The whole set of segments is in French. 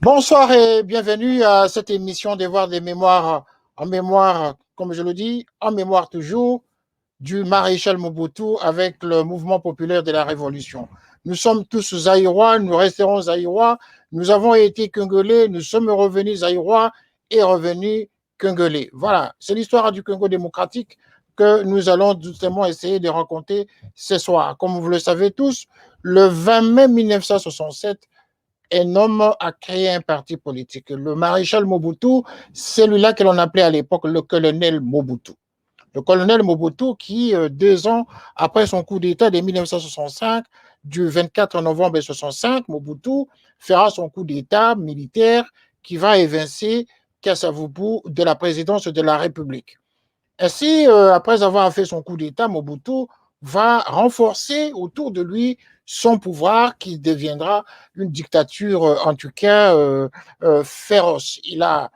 Bonsoir et bienvenue à cette émission Devoir des mémoires en mémoire, comme je le dis, en mémoire toujours du maréchal Mobutu avec le mouvement populaire de la Révolution. Nous sommes tous Zaïrois, nous resterons Zaïrois, nous avons été Congolais, nous sommes revenus Zaïrois et revenus Congolais. Voilà, c'est l'histoire du Congo démocratique que nous allons justement essayer de raconter ce soir. Comme vous le savez tous, le 20 mai 1967, un homme a créé un parti politique. Le maréchal Mobutu, celui-là que l'on appelait à l'époque le colonel Mobutu. Le colonel Mobutu qui, 2 ans après son coup d'État de 1965, du 24 novembre 1965, Mobutu fera son coup d'État militaire qui va évincer Kasavubu de la présidence de la République. Ainsi, après avoir fait son coup d'État, Mobutu va renforcer autour de lui son pouvoir qui deviendra une dictature, en tout cas, féroce. Il a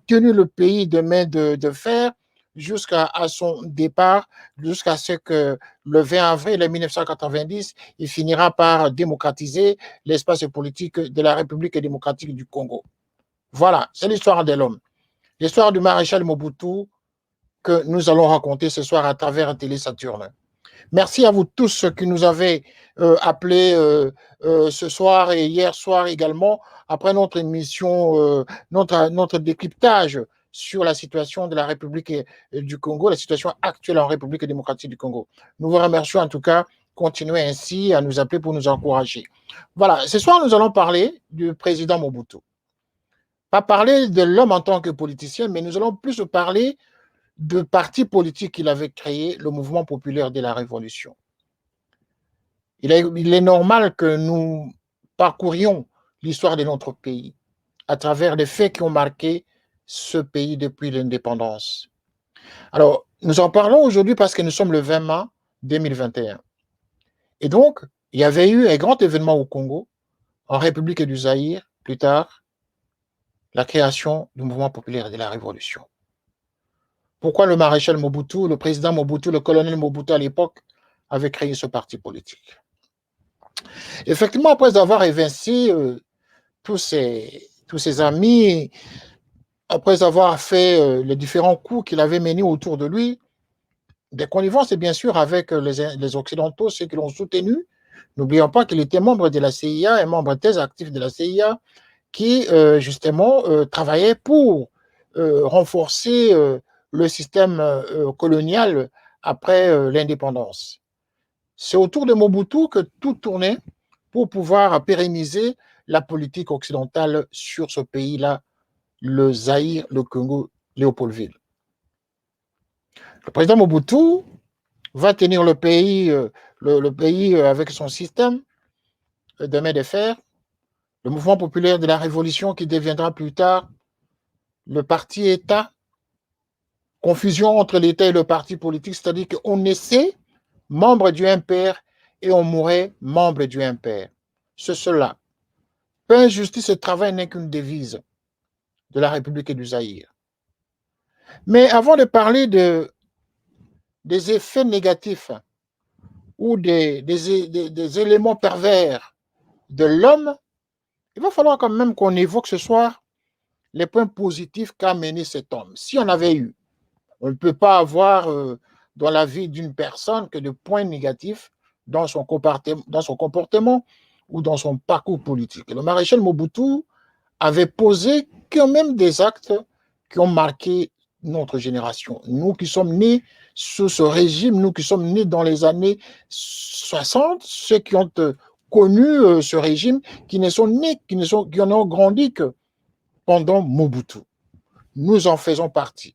tenu le pays de main de fer jusqu'à son départ, jusqu'à ce que le 20 avril 1990, il finira par démocratiser l'espace politique de la République démocratique du Congo. Voilà, c'est l'histoire de l'homme. L'histoire du maréchal Mobutu, que nous allons raconter ce soir à travers Télé Saturne. Merci à vous tous qui nous avez appelés ce soir et hier soir également, après notre émission, notre décryptage sur la situation de la République du Congo, la situation actuelle en République démocratique du Congo. Nous vous remercions en tout cas. Continuez ainsi à nous appeler pour nous encourager. Voilà, ce soir, nous allons parler du président Mobutu. Pas parler de l'homme en tant que politicien, mais nous allons plus parler de parti politique qu'il avait créé, le mouvement populaire de la Révolution. Il est normal que nous parcourions l'histoire de notre pays à travers les faits qui ont marqué ce pays depuis l'indépendance. Alors, nous en parlons aujourd'hui parce que nous sommes le 20 mai 2021. Et donc, il y avait eu un grand événement au Congo, en République du Zaïre, plus tard, la création du mouvement populaire de la Révolution. Pourquoi le maréchal Mobutu, le président Mobutu, le colonel Mobutu à l'époque avait créé ce parti politique? Effectivement, après avoir évincé tous ses amis, après avoir fait les différents coups qu'il avait menés autour de lui, des connivences, et bien sûr, avec les Occidentaux, ceux qui l'ont soutenu. N'oublions pas qu'il était membre de la CIA, un membre très actif de la CIA, qui, justement, travaillait pour renforcer le système colonial après l'indépendance. C'est autour de Mobutu que tout tournait pour pouvoir pérenniser la politique occidentale sur ce pays-là, le Zaïre, le Congo, Léopoldville. Le président Mobutu va tenir le pays, avec son système de main de fer, le mouvement populaire de la Révolution qui deviendra plus tard le parti-État, confusion entre l'État et le parti politique, c'est-à-dire qu'on naissait membre du MPR et on mourait membre du MPR. C'est cela. Paix, justice et travail n'est qu'une devise de la République du Zaïre. Mais avant de parler des effets négatifs ou des éléments pervers de l'homme, il va falloir quand même qu'on évoque ce soir les points positifs qu'a mené cet homme. Si on avait eu, on ne peut pas avoir dans la vie d'une personne que de points négatifs dans son comportement ou dans son parcours politique. Le maréchal Mobutu avait posé quand même des actes qui ont marqué notre génération. Nous qui sommes nés sous ce régime, nous qui sommes nés dans les années 60, ceux qui ont connu ce régime, qui ne sont nés, qui en ont grandi que pendant Mobutu. Nous en faisons partie.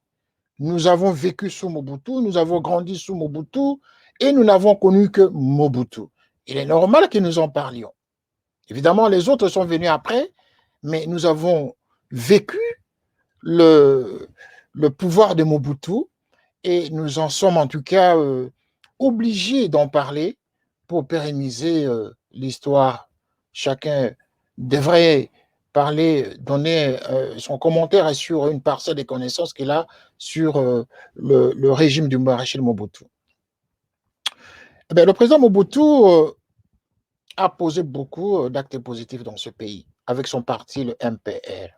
Nous avons vécu sous Mobutu, nous avons grandi sous Mobutu et nous n'avons connu que Mobutu. Il est normal que nous en parlions. Évidemment, les autres sont venus après, mais nous avons vécu le pouvoir de Mobutu et nous en sommes en tout cas obligés d'en parler pour pérenniser l'histoire. Chacun devrait parler, donner son commentaire sur une parcelle des connaissances qu'il a sur le régime du maréchal Mobutu. Eh bien, le président Mobutu a posé beaucoup d'actes positifs dans ce pays. avec son parti, le MPR.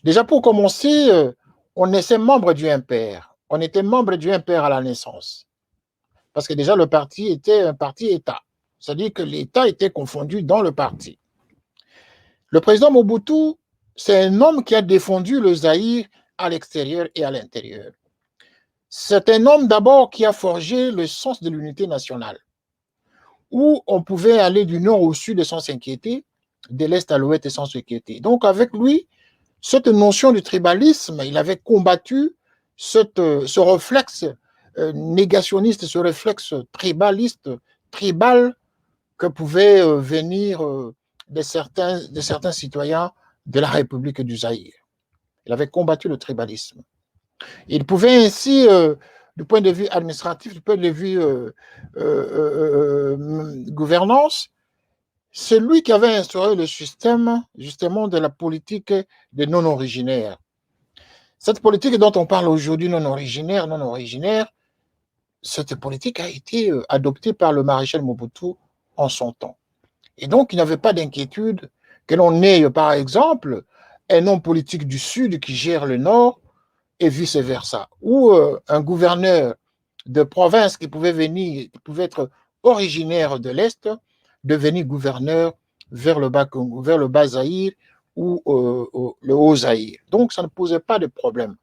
Déjà, pour commencer, on naissait membre du MPR. On était membre du MPR à la naissance. Parce que déjà, le parti était un parti-État. C'est-à-dire que l'État était confondu dans le parti. Le président Mobutu, c'est un homme qui a défendu le Zaïre à l'extérieur et à l'intérieur. C'est un homme d'abord qui a forgé le sens de l'unité nationale, où on pouvait aller du nord au sud sans s'inquiéter, de l'est à l'ouest sans s'inquiéter. Donc avec lui, cette notion du tribalisme, il avait combattu ce réflexe négationniste, ce réflexe tribaliste, tribal, que pouvaient venir de certains citoyens de la République du Zaïre. Il avait combattu le tribalisme. Il pouvait ainsi, du point de vue administratif, du point de vue gouvernance, c'est lui qui avait instauré le système, justement, de la politique des non-originaires. Cette politique dont on parle aujourd'hui, non-originaire, cette politique a été adoptée par le maréchal Mobutu en son temps. Et donc, il n'y avait pas d'inquiétude que l'on ait, par exemple, un homme politique du Sud qui gère le Nord et vice-versa. Ou un gouverneur de province qui pouvait venir, qui pouvait être originaire de l'Est, devenir gouverneur vers le bas Zaïre ou le Haut Zaïre. Donc, ça ne posait pas de problème.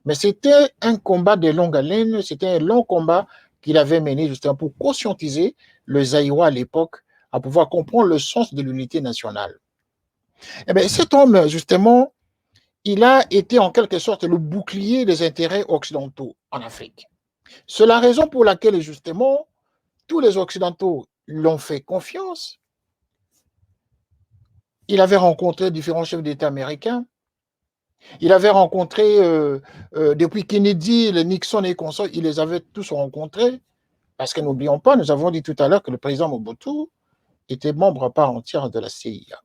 Mais c'était un combat de longue haleine, c'était un long combat qu'il avait mené justement pour conscientiser le Zaïrois à l'époque à pouvoir comprendre le sens de l'unité nationale. Eh bien, cet homme, justement, il a été en quelque sorte le bouclier des intérêts occidentaux en Afrique. C'est la raison pour laquelle, justement, tous les Occidentaux l'ont fait confiance. Il avait rencontré différents chefs d'État américains. Il avait rencontré, depuis Kennedy, le Nixon et consorts, il les avait tous rencontrés. Parce que n'oublions pas, nous avons dit tout à l'heure que le président Mobutu était membre à part entière de la CIA.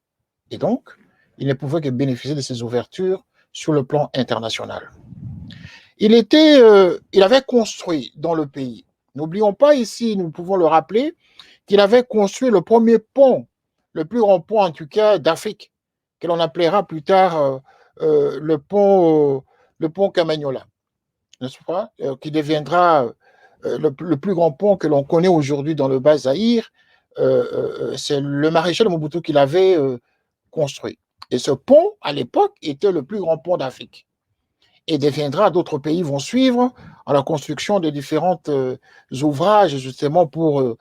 Et donc, il ne pouvait que bénéficier de ces ouvertures sur le plan international. Il avait construit dans le pays. N'oublions pas ici, nous pouvons le rappeler, qu'il avait construit le premier pont, le plus grand pont en tout cas d'Afrique, que l'on appellera plus tard le pont Camagnola, n'est-ce pas, qui deviendra le plus grand pont que l'on connaît aujourd'hui dans le bas Zaïre. C'est le maréchal Mobutu qui l'avait construit. Et ce pont, à l'époque, était le plus grand pont d'Afrique. Et deviendra, d'autres pays vont suivre en la construction de différents ouvrages, justement pour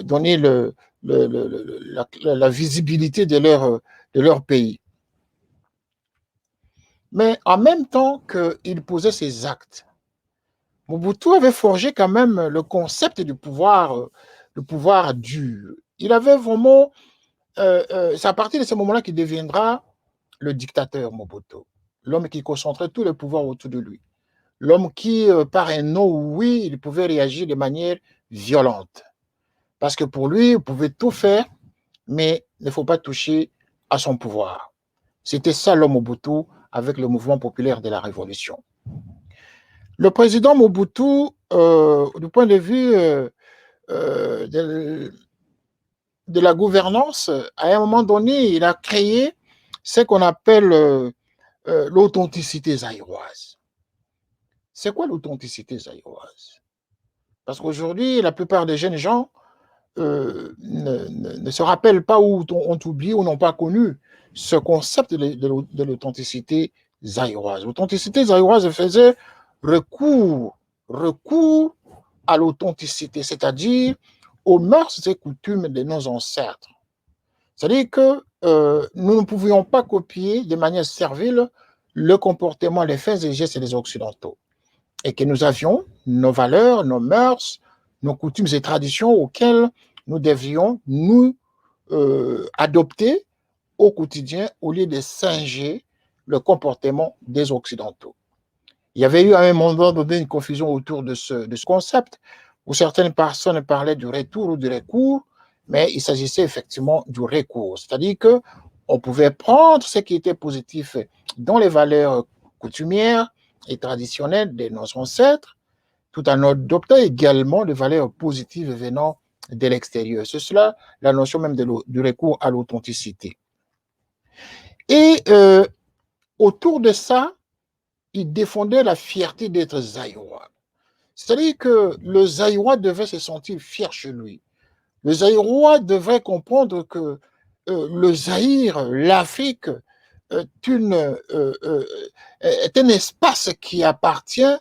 donner la visibilité de leur pays. Mais en même temps qu'il posait ses actes, Mobutu avait forgé quand même le concept du pouvoir dur. Il avait vraiment, c'est à partir de ce moment-là qu'il deviendra le dictateur Mobutu, l'homme qui concentrait tout le pouvoir autour de lui, l'homme qui, par un non ou oui, il pouvait réagir de manière violente. Parce que pour lui, il pouvait tout faire, mais il ne faut pas toucher à son pouvoir. C'était ça l'homme Mobutu avec le mouvement populaire de la Révolution. Le président Mobutu, du point de vue de la gouvernance, à un moment donné, il a créé ce qu'on appelle l'authenticité zaïroise. C'est quoi l'authenticité zaïroise? Parce qu'aujourd'hui, la plupart des jeunes gens ne se rappellent pas ou ont oublié ou n'ont pas connu ce concept de l'authenticité zaïroise. L'authenticité zaïroise faisait recours à l'authenticité, c'est-à-dire aux mœurs et coutumes de nos ancêtres. C'est-à-dire que nous ne pouvions pas copier de manière servile le comportement, les faits et gestes des Occidentaux. Et que nous avions nos valeurs, nos mœurs, nos coutumes et traditions auxquelles nous devions nous adopter au quotidien au lieu de singer le comportement des Occidentaux. Il y avait eu à un moment donné une confusion autour de ce concept où certaines personnes parlaient du retour ou du recours, mais il s'agissait effectivement du recours. C'est-à-dire qu'on pouvait prendre ce qui était positif dans les valeurs coutumières et traditionnelles de nos ancêtres, tout en adoptant également des valeurs positives venant de l'extérieur. C'est cela la notion même du recours à l'authenticité. Et autour de ça, il défendait la fierté d'être Zaïrois. C'est-à-dire que le Zaïrois devait se sentir fier chez lui. Le Zaïrois devrait comprendre que le Zaïre, l'Afrique, est un espace qui appartient,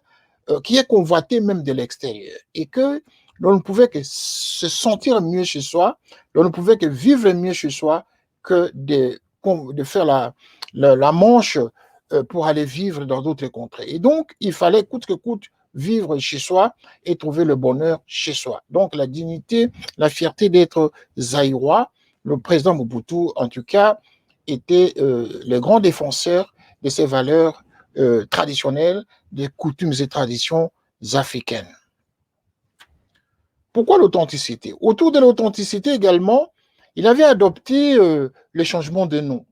qui est convoité même de l'extérieur. Et que l'on ne pouvait que se sentir mieux chez soi, l'on ne pouvait que vivre mieux chez soi que de faire la manche pour aller vivre dans d'autres contrées. Et donc, il fallait coûte que coûte vivre chez soi et trouver le bonheur chez soi. Donc, la dignité, la fierté d'être zaïrois, le président Mobutu, en tout cas, était le grand défenseur de ces valeurs traditionnelles, des coutumes et traditions africaines. Pourquoi l'authenticité? Autour de l'authenticité également, il avait adopté le changement de nom.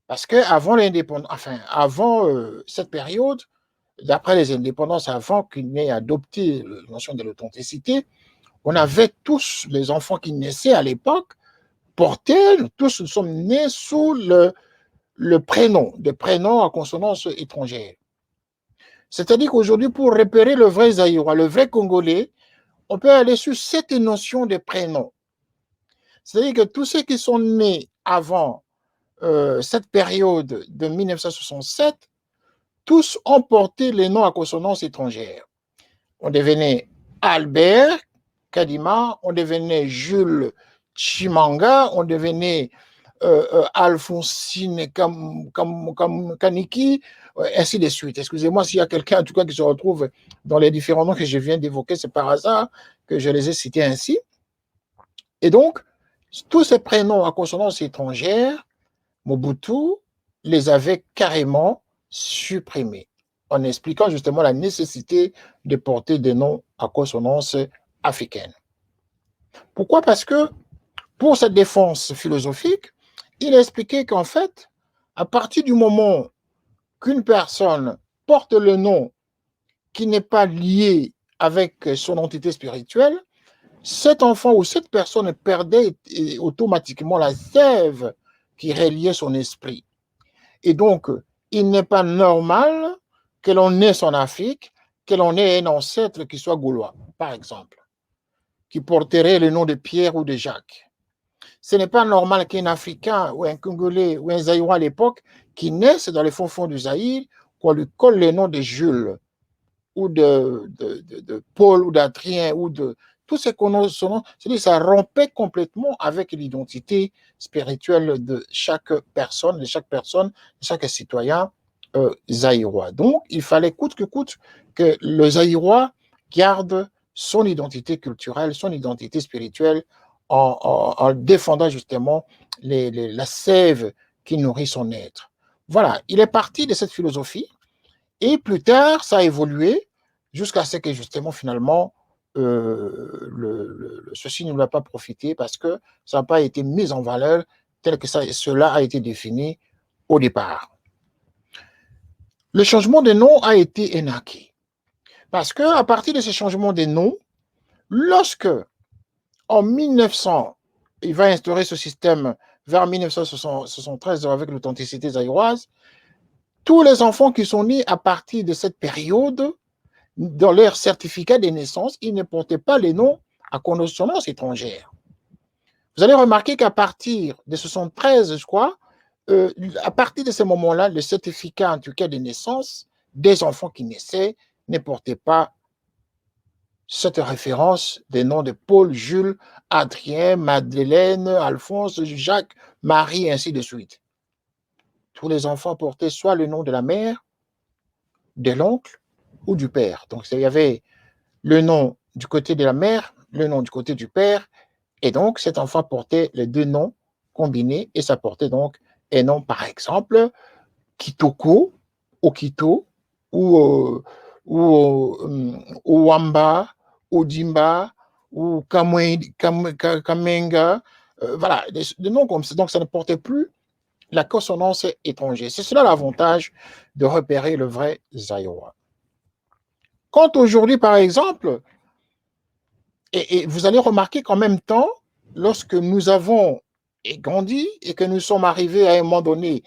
Parce qu'avant l'indépendance, enfin, avant cette période, d'après les indépendances, avant qu'il n'ait adopté la notion de l'authenticité, on avait tous, les enfants qui naissaient à l'époque, portaient, tous nous sommes nés sous le prénom, des prénoms à consonance étrangère. C'est-à-dire qu'aujourd'hui, pour repérer le vrai Zaïrois, le vrai Congolais, on peut aller sur cette notion de prénom. C'est-à-dire que tous ceux qui sont nés avant cette période de 1967, tous ont porté les noms à consonance étrangère. On devenait Albert Kadima, on devenait Jules Chimanga, on devenait Alphonsine Kaniki, ainsi de suite. Excusez-moi s'il y a quelqu'un en tout cas qui se retrouve dans les différents noms que je viens d'évoquer, c'est par hasard que je les ai cités ainsi. Et donc, tous ces prénoms à consonance étrangère, Mobutu les avait carrément supprimés, en expliquant justement la nécessité de porter des noms à consonance africaine. Pourquoi? Parce que pour cette défense philosophique, il a expliqué qu'en fait, à partir du moment qu'une personne porte le nom qui n'est pas lié avec son entité spirituelle, cet enfant ou cette personne perdait automatiquement la sève qui reliait son esprit. Et donc, il n'est pas normal que l'on naisse en Afrique, que l'on ait un ancêtre qui soit gaulois, par exemple, qui porterait le nom de Pierre ou de Jacques. Ce n'est pas normal qu'un Africain ou un Congolais ou un Zaïrois à l'époque qui naisse dans les fonds du Zaïre, qu'on lui colle le nom de Jules ou de Paul ou d'Adrien ou de tous ces noms, c'est-à-dire ça rompait complètement avec l'identité spirituelle de chaque personne, de chaque citoyen zaïrois. Donc, il fallait coûte que coûte que le zaïrois garde son identité culturelle, son identité spirituelle en défendant justement la sève qui nourrit son être. Voilà, il est parti de cette philosophie et plus tard, ça a évolué jusqu'à ce que justement, finalement, ceci ne lui a pas profité parce que ça n'a pas été mis en valeur tel que cela a été défini au départ. Le changement de nom a été énaqué parce qu'à partir de ce changement de nom, lorsque en 1900, il va instaurer ce système vers 1973 avec l'authenticité zaïroise, tous les enfants qui sont nés à partir de cette période, dans leur certificat de naissance, ils ne portaient pas les noms à consonance étrangère. Vous allez remarquer qu'à partir de 73, je crois, à partir de ce moment-là, le certificat, en tout cas de naissance, des enfants qui naissaient ne portait pas cette référence des noms de Paul, Jules, Adrien, Madeleine, Alphonse, Jacques, Marie, ainsi de suite. Tous les enfants portaient soit le nom de la mère, de l'oncle ou du père. Donc, il y avait le nom du côté de la mère, le nom du côté du père, et donc cet enfant portait les deux noms combinés, et ça portait donc un nom, par exemple, Kitoko, Okito, ou Wamba, Odimba, ou Kamenga, voilà, des noms comme ça. Donc, ça ne portait plus la consonance étrangère. C'est cela l'avantage de repérer le vrai zaïrois. Quant aujourd'hui, par exemple, et vous allez remarquer qu'en même temps, lorsque nous avons et grandi et que nous sommes arrivés à un moment donné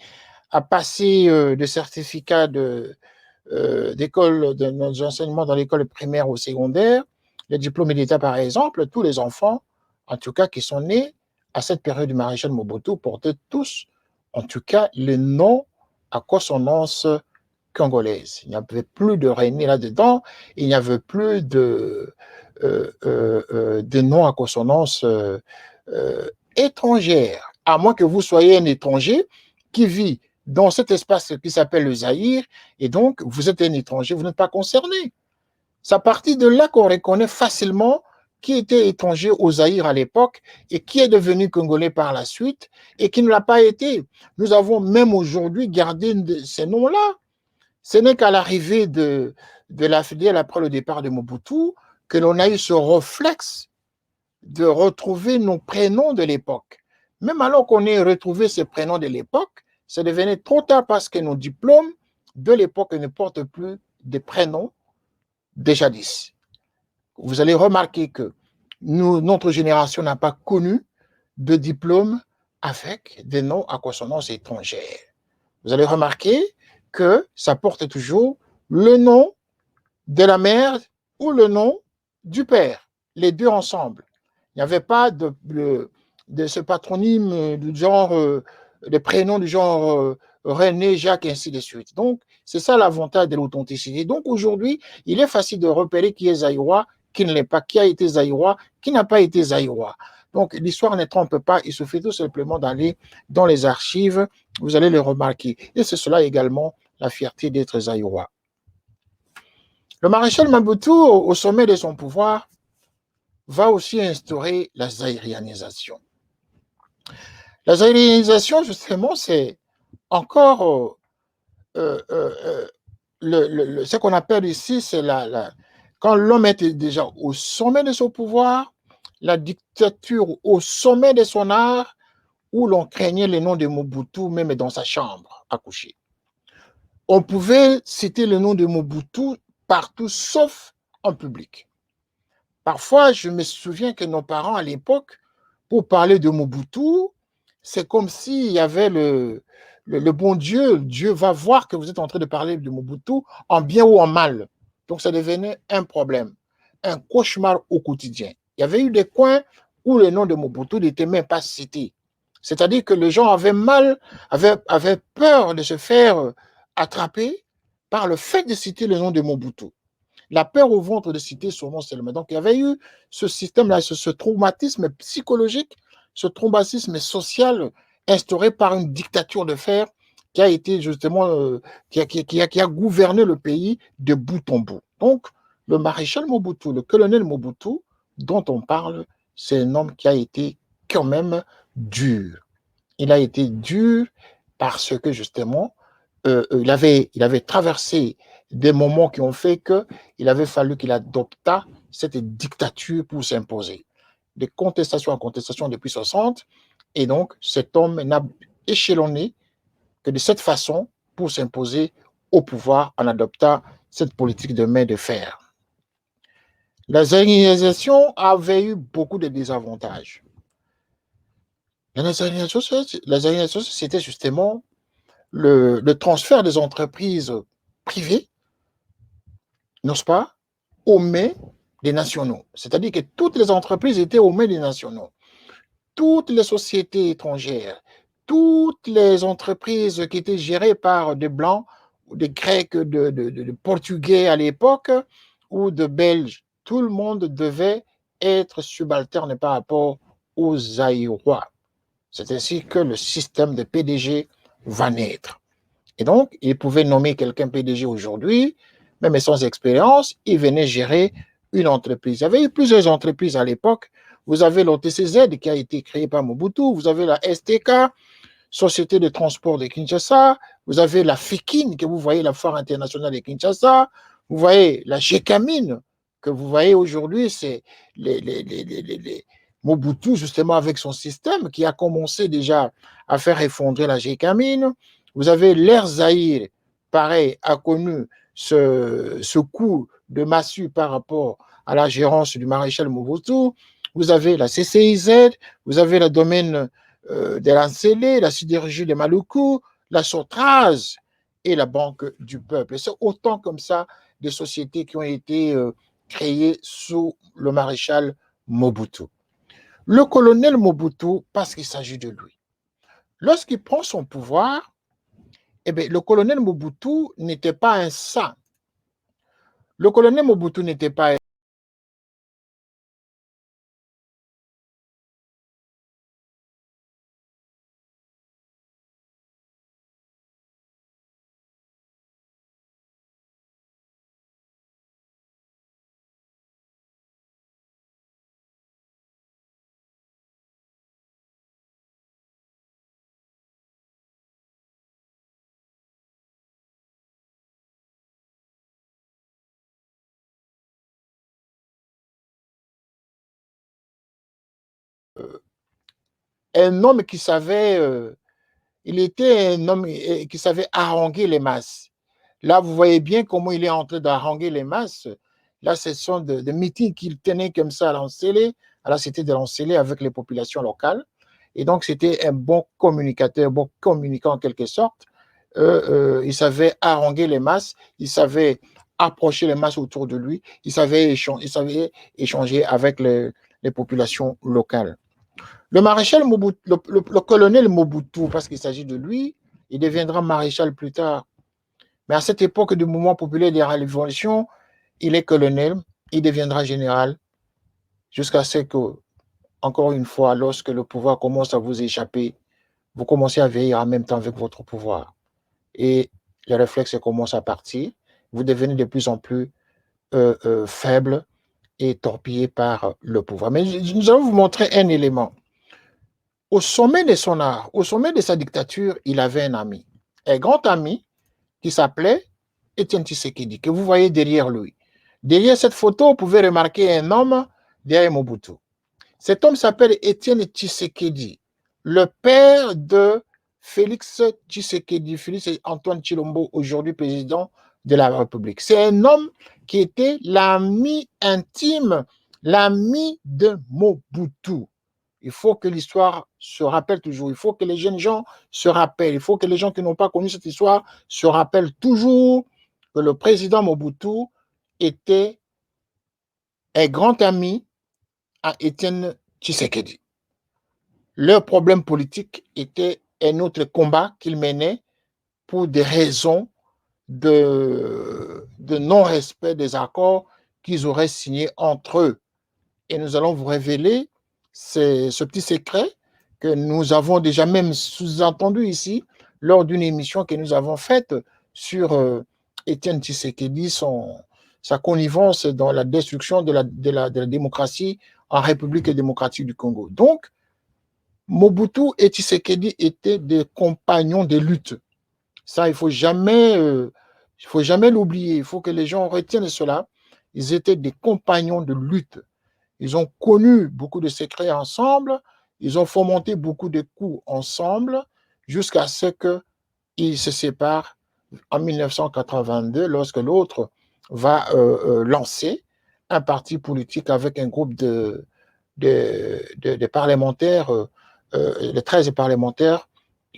à passer des certificats d'école, d'enseignement dans l'école primaire ou secondaire, les diplômes d'État par exemple, tous les enfants, en tout cas qui sont nés à cette période du maréchal Mobutu, portaient tous, en tout cas, le nom à consonance congolaise. Il n'y avait plus de René là-dedans, il n'y avait plus de nom à consonance étrangère, à moins que vous soyez un étranger qui vit dans cet espace qui s'appelle le Zaïre, et donc vous êtes un étranger, vous n'êtes pas concerné. C'est à partir de là qu'on reconnaît facilement qui était étranger au Zaïre à l'époque et qui est devenu congolais par la suite et qui ne l'a pas été. Nous avons même aujourd'hui gardé ces noms-là. Ce n'est qu'à l'arrivée de la FDL après le départ de Mobutu que l'on a eu ce réflexe de retrouver nos prénoms de l'époque. Même alors qu'on ait retrouvé ces prénoms de l'époque, ça devenait trop tard parce que nos diplômes de l'époque ne portent plus des prénoms des jadis. Vous allez remarquer que notre génération n'a pas connu de diplôme avec des noms à consonance étrangère. Vous allez remarquer que ça porte toujours le nom de la mère ou le nom du père, les deux ensemble. Il n'y avait pas de ce patronyme du genre, de prénoms du genre René, Jacques, et ainsi de suite. Donc, c'est ça l'avantage de l'authenticité. Donc, aujourd'hui, il est facile de repérer qui est Zaïrois, qui ne l'est pas, qui a été Zaïrois, qui n'a pas été Zaïrois. Donc, l'histoire ne trompe pas, il suffit tout simplement d'aller dans les archives, vous allez le remarquer. Et c'est cela également la fierté d'être Zaïrois. Le maréchal Mobutu, au sommet de son pouvoir, va aussi instaurer la zaïrianisation. La zaïrianisation, justement, c'est encore ce qu'on appelle ici, c'est quand l'homme était déjà au sommet de son pouvoir, la dictature au sommet de son art, où l'on craignait le nom de Mobutu même dans sa chambre à coucher. On pouvait citer le nom de Mobutu partout, sauf en public. Parfois, je me souviens que nos parents, à l'époque, pour parler de Mobutu, c'est comme s'il y avait le bon Dieu. Dieu va voir que vous êtes en train de parler de Mobutu en bien ou en mal. Donc, ça devenait un problème, un cauchemar au quotidien. Il y avait eu des coins où le nom de Mobutu n'était même pas cité. C'est-à-dire que les gens avaient peur de se faire attraper par le fait de citer le nom de Mobutu. La peur au ventre de citer son nom seulement. Donc, il y avait eu ce système-là, ce traumatisme psychologique, ce traumatisme social instauré par une dictature de fer qui a été justement, qui a gouverné le pays de bout en bout. Donc, le maréchal Mobutu, le colonel Mobutu, dont on parle, c'est un homme qui a été quand même dur. Il a été dur parce que justement, il avait traversé des moments qui ont fait qu'il avait fallu qu'il adoptât cette dictature pour s'imposer. De contestation en contestation depuis 60, et donc cet homme n'a échelonné que de cette façon pour s'imposer au pouvoir en adoptant cette politique de main de fer. La zaïrisation avait eu beaucoup de désavantages. La zaïrisation, c'était justement le transfert des entreprises privées, n'est-ce pas, aux mains des nationaux. C'est-à-dire que toutes les entreprises étaient aux mains des nationaux. Toutes les sociétés étrangères, toutes les entreprises qui étaient gérées par des Blancs, des Grecs, de Portugais à l'époque, ou de Belges, tout le monde devait être subalterne par rapport aux Zaïrois. C'est ainsi que le système de PDG va naître. Et donc, il pouvait nommer quelqu'un PDG aujourd'hui, même sans expérience, il venait gérer une entreprise. Il y avait eu plusieurs entreprises à l'époque. Vous avez l'OTCZ qui a été créé par Mobutu, vous avez la STK, Société de transport de Kinshasa, vous avez la FIKIN, que vous voyez, la Foire internationale de Kinshasa, vous voyez la GECAMINE, que vous voyez aujourd'hui, c'est les Mobutu, justement, avec son système, qui a commencé déjà à faire effondrer la GECAMINE. Vous avez l'Air Zaïre, pareil, a connu ce coup de massue par rapport à la gérance du maréchal Mobutu. Vous avez la CCIZ, vous avez le domaine de l'Ancélé, la sidérurgie de Maluku, la Sotraz et la Banque du Peuple. C'est autant comme ça de sociétés qui ont été créées sous le maréchal Mobutu. Le colonel Mobutu, parce qu'il s'agit de lui, lorsqu'il prend son pouvoir, eh bien, le colonel Mobutu n'était pas un saint. Le colonel Mobutu n'était pas un homme qui savait, il était un homme qui savait haranguer les masses. Là, vous voyez bien comment il est en train d'haranguer les masses. Là, ce sont des meetings qu'il tenait comme ça à l'Ancélé, à la cité de l'Ancélé avec les populations locales. Et donc, c'était un bon communicateur, bon communicant en quelque sorte. Il savait haranguer les masses, il savait approcher les masses autour de lui, il savait échanger avec les populations locales. Le maréchal Mobutu, le colonel Mobutu, parce qu'il s'agit de lui, il deviendra maréchal plus tard. Mais à cette époque du mouvement populaire de la Révolution, il est colonel, il deviendra général, jusqu'à ce que, encore une fois, lorsque le pouvoir commence à vous échapper, vous commencez à veiller en même temps avec votre pouvoir. Et les réflexes commencent à partir, vous devenez de plus en plus faible et torpillé par le pouvoir. Mais nous allons vous montrer un élément. Au sommet de son art, au sommet de sa dictature, il avait un ami, un grand ami qui s'appelait Étienne Tshisekedi, que vous voyez derrière lui. Derrière cette photo, vous pouvez remarquer un homme derrière Mobutu. Cet homme s'appelle Étienne Tshisekedi, le père de Félix Tshisekedi, Félix Antoine Tshilombo, aujourd'hui président de la République. C'est un homme qui était l'ami intime, l'ami de Mobutu. Il faut que l'histoire se rappelle toujours. Il faut que les jeunes gens se rappellent. Il faut que les gens qui n'ont pas connu cette histoire se rappellent toujours que le président Mobutu était un grand ami à Étienne Tshisekedi. Leur problème politique était un autre combat qu'ils menaient pour des raisons de non-respect des accords qu'ils auraient signés entre eux. Et nous allons vous révéler ce petit secret que nous avons déjà même sous-entendu ici lors d'une émission que nous avons faite sur Étienne Tshisekedi, sa connivence dans la destruction de la démocratie en République démocratique du Congo. Donc, Mobutu et Tshisekedi étaient des compagnons de lutte. Ça, il ne faut jamais l'oublier. Il faut que les gens retiennent cela. Ils étaient des compagnons de lutte. Ils ont connu beaucoup de secrets ensemble. Ils ont fomenté beaucoup de coups ensemble jusqu'à ce qu'ils se séparent en 1982 lorsque l'autre va lancer un parti politique avec un groupe de parlementaires, les 13 parlementaires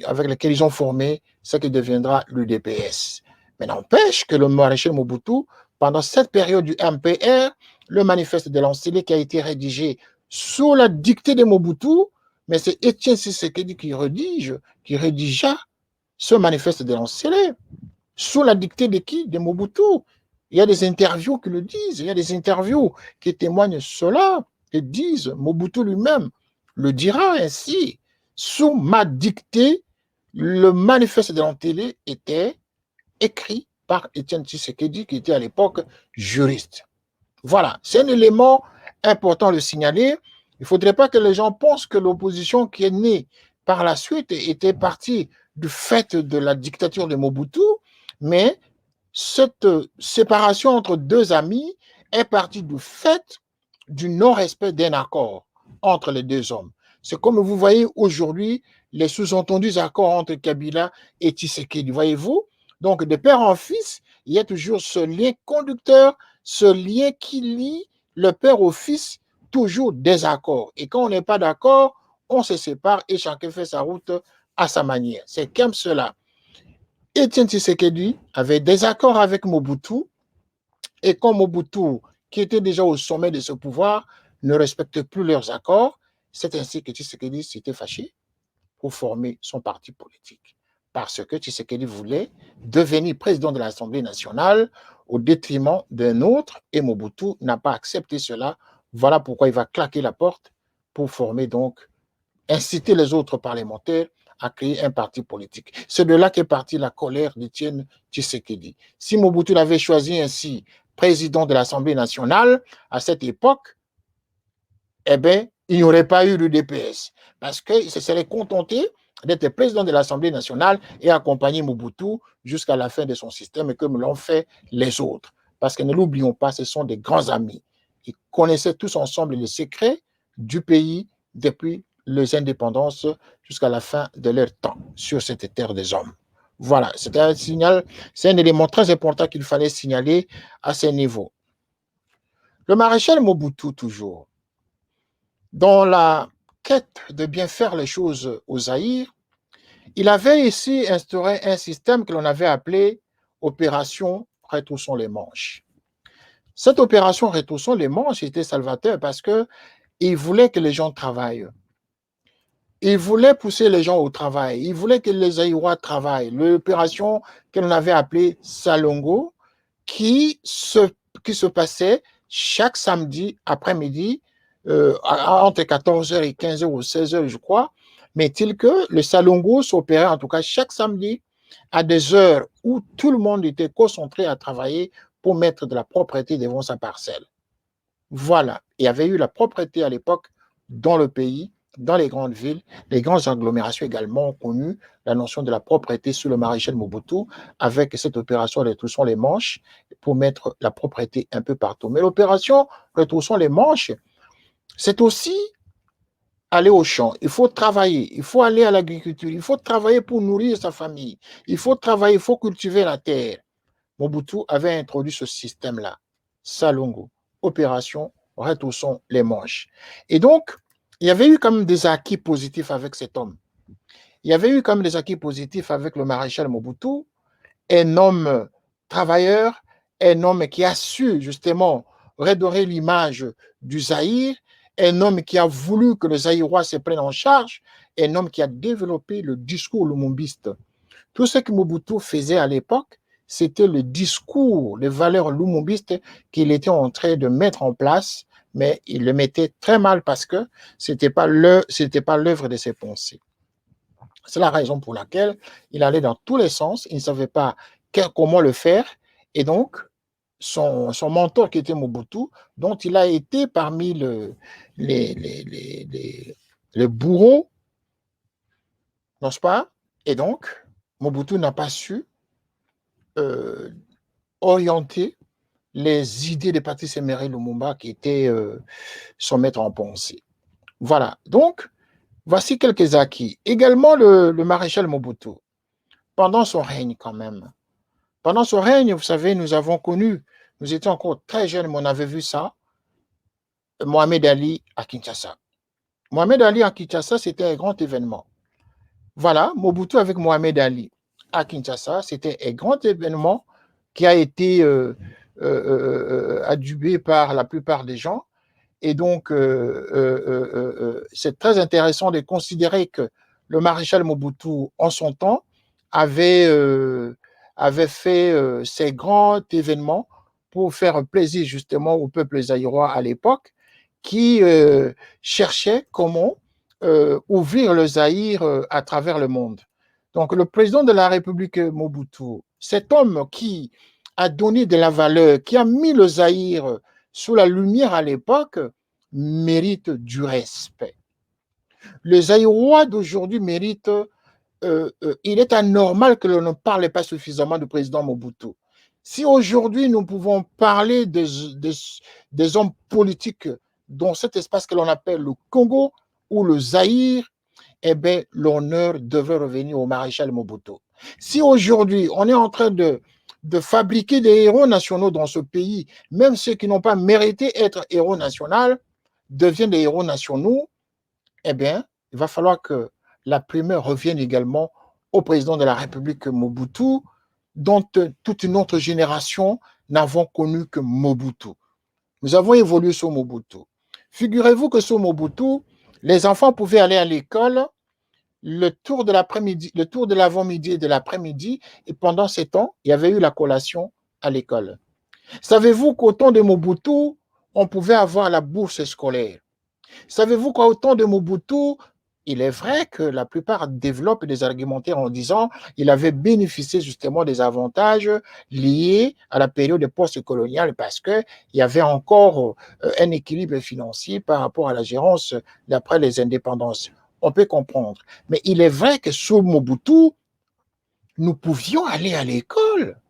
avec lesquels ils ont formé ce qui deviendra l'UDPS. Mais n'empêche que le maréchal Mobutu, pendant cette période du MPR, le manifeste de l'Ancélé qui a été rédigé sous la dictée de Mobutu, mais c'est Étienne Tshisekedi qui rédigea ce manifeste de l'Ancélé. Sous la dictée de qui? De Mobutu. Il y a des interviews qui le disent, il y a des interviews qui témoignent cela, qui disent, Mobutu lui-même le dira ainsi. Sous ma dictée, le manifeste de l'Ancélé était écrit par Étienne Tshisekedi, qui était à l'époque juriste. Voilà, c'est un élément important de signaler. Il ne faudrait pas que les gens pensent que l'opposition qui est née par la suite était partie du fait de la dictature de Mobutu, mais cette séparation entre deux amis est partie du fait du non-respect d'un accord entre les deux hommes. C'est comme vous voyez aujourd'hui les sous-entendus accords entre Kabila et Tshisekedi. Voyez-vous? Donc, de père en fils, il y a toujours ce lien conducteur, ce lien qui lie le père au fils, toujours des accords. Et quand on n'est pas d'accord, on se sépare et chacun fait sa route à sa manière. C'est comme cela. Etienne Tshisekedi avait des accords avec Mobutu, et comme Mobutu, qui était déjà au sommet de ce pouvoir, ne respectait plus leurs accords, c'est ainsi que Tshisekedi s'était fâché pour former son parti politique. Parce que Tshisekedi voulait devenir président de l'Assemblée nationale au détriment d'un autre, et Mobutu n'a pas accepté cela. Voilà pourquoi il va claquer la porte pour former donc, inciter les autres parlementaires à créer un parti politique. C'est de là qu'est partie la colère d'Etienne Tshisekedi. Si Mobutu l'avait choisi ainsi président de l'Assemblée nationale à cette époque, eh bien, il n'y aurait pas eu de DPS parce qu'il se serait contenté d'être président de l'Assemblée nationale et accompagner Mobutu jusqu'à la fin de son système, comme l'ont fait les autres. Parce que ne l'oublions pas, ce sont des grands amis. Ils connaissaient tous ensemble les secrets du pays depuis les indépendances jusqu'à la fin de leur temps sur cette terre des hommes. Voilà, c'est un signal, c'est un élément très important qu'il fallait signaler à ce niveau. Le maréchal Mobutu, toujours, dans la quête de bien faire les choses au Zaïre, il avait ici instauré un système que l'on avait appelé opération Retroussons les manches. Cette opération Retroussons les manches était salvateur parce qu'il voulait que les gens travaillent. Il voulait pousser les gens au travail. Il voulait que les Zaïrois travaillent. L'opération que l'on avait appelée Salongo, qui se passait chaque samedi après-midi entre 14h et 15h ou 16h, je crois, mais tel que le Salongo s'opérait en tout cas chaque samedi à des heures où tout le monde était concentré à travailler pour mettre de la propreté devant sa parcelle. Voilà, il y avait eu la propreté à l'époque dans le pays, dans les grandes villes, les grandes agglomérations également ont connu la notion de la propreté sous le maréchal Mobutu avec cette opération Retroussons les manches pour mettre la propreté un peu partout. Mais l'opération Retroussons les manches, c'est aussi aller au champ, il faut travailler, il faut aller à l'agriculture, il faut travailler pour nourrir sa famille, il faut travailler, il faut cultiver la terre. Mobutu avait introduit ce système-là, Salongo, opération Retroussons les manches. Et donc, il y avait eu quand même des acquis positifs avec cet homme. Il y avait eu quand même des acquis positifs avec le maréchal Mobutu, un homme travailleur, un homme qui a su justement redorer l'image du Zaïre, un homme qui a voulu que les Zaïrois se prennent en charge, un homme qui a développé le discours lumumbiste. Tout ce que Mobutu faisait à l'époque, c'était le discours, les valeurs lumumbistes qu'il était en train de mettre en place, mais il le mettait très mal parce que ce n'était pas l'œuvre de ses pensées. C'est la raison pour laquelle il allait dans tous les sens, il ne savait pas comment le faire, et donc son mentor qui était Mobutu, dont il a été parmi les bourreaux, n'est-ce pas? Et donc, Mobutu n'a pas su orienter les idées de Patrice Emery Lumumba qui était son maître en pensée. Voilà, donc, voici quelques acquis. Également, le maréchal Mobutu, pendant son règne quand même. Pendant son règne, vous savez, nous avons connu, nous étions encore très jeunes, mais on avait vu ça, Mohamed Ali à Kinshasa. Mohamed Ali à Kinshasa, c'était un grand événement. Voilà, Mobutu avec Mohamed Ali à Kinshasa, c'était un grand événement qui a été adjubé par la plupart des gens. Et donc, c'est très intéressant de considérer que le maréchal Mobutu, en son temps, avait fait ces grands événements pour faire plaisir justement au peuple zaïrois à l'époque, qui cherchait comment ouvrir le Zaïre à travers le monde. Donc, le président de la République Mobutu, cet homme qui a donné de la valeur, qui a mis le Zaïre sous la lumière à l'époque, mérite du respect. Le Zaïrois d'aujourd'hui mérite, il est anormal que l'on ne parle pas suffisamment du président Mobutu. Si aujourd'hui nous pouvons parler des hommes politiques dans cet espace que l'on appelle le Congo ou le Zaïre, eh bien, l'honneur devrait revenir au maréchal Mobutu. Si aujourd'hui on est en train de fabriquer des héros nationaux dans ce pays, même ceux qui n'ont pas mérité être héros nationaux deviennent des héros nationaux, eh bien, il va falloir que la primeur revienne également au président de la République Mobutu, dont toute une autre génération n'avons connu que Mobutu. Nous avons évolué sur Mobutu. Figurez-vous que sur Mobutu, les enfants pouvaient aller à l'école le tour de l'après-midi, le tour de l'avant-midi et de l'après-midi, et pendant ces temps, il y avait eu la collation à l'école. Savez-vous qu'au temps de Mobutu, on pouvait avoir la bourse scolaire? Savez-vous qu'au temps de Mobutu, il est vrai que la plupart développent des argumentaires en disant qu'il avait bénéficié justement des avantages liés à la période post-coloniale parce qu'il y avait encore un équilibre financier par rapport à la gérance d'après les indépendances. On peut comprendre. Mais il est vrai que sous Mobutu, nous pouvions aller à l'école.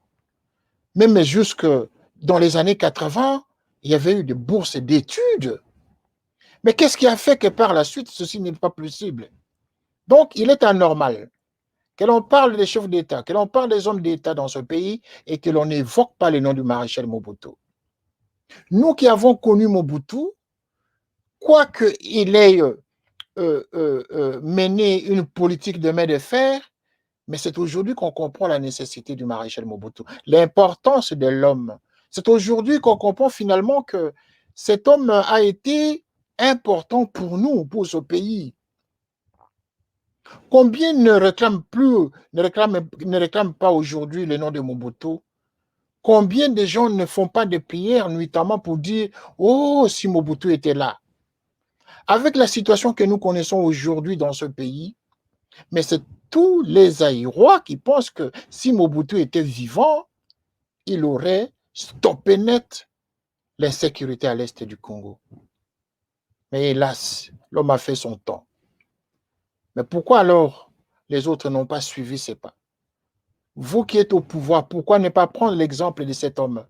Même jusque dans les années 80, il y avait eu des bourses d'études. Mais qu'est-ce qui a fait que par la suite, ceci n'est pas possible? Donc, il est anormal que l'on parle des chefs d'État, que l'on parle des hommes d'État dans ce pays et que l'on n'évoque pas le nom du maréchal Mobutu. Nous qui avons connu Mobutu, quoique il ait mené une politique de main de fer, mais c'est aujourd'hui qu'on comprend la nécessité du maréchal Mobutu, l'importance de l'homme. C'est aujourd'hui qu'on comprend finalement que cet homme a été important pour nous, pour ce pays. Combien ne réclament plus, ne réclament pas aujourd'hui le nom de Mobutu? Combien de gens ne font pas de prières nuitamment pour dire « Oh, si Mobutu était là ». Avec la situation que nous connaissons aujourd'hui dans ce pays, mais c'est tous les Aïrois qui pensent que si Mobutu était vivant, il aurait stoppé net l'insécurité à l'est du Congo. Mais hélas, l'homme a fait son temps. Mais pourquoi alors les autres n'ont pas suivi ses pas? Vous qui êtes au pouvoir, pourquoi ne pas prendre l'exemple de cet homme?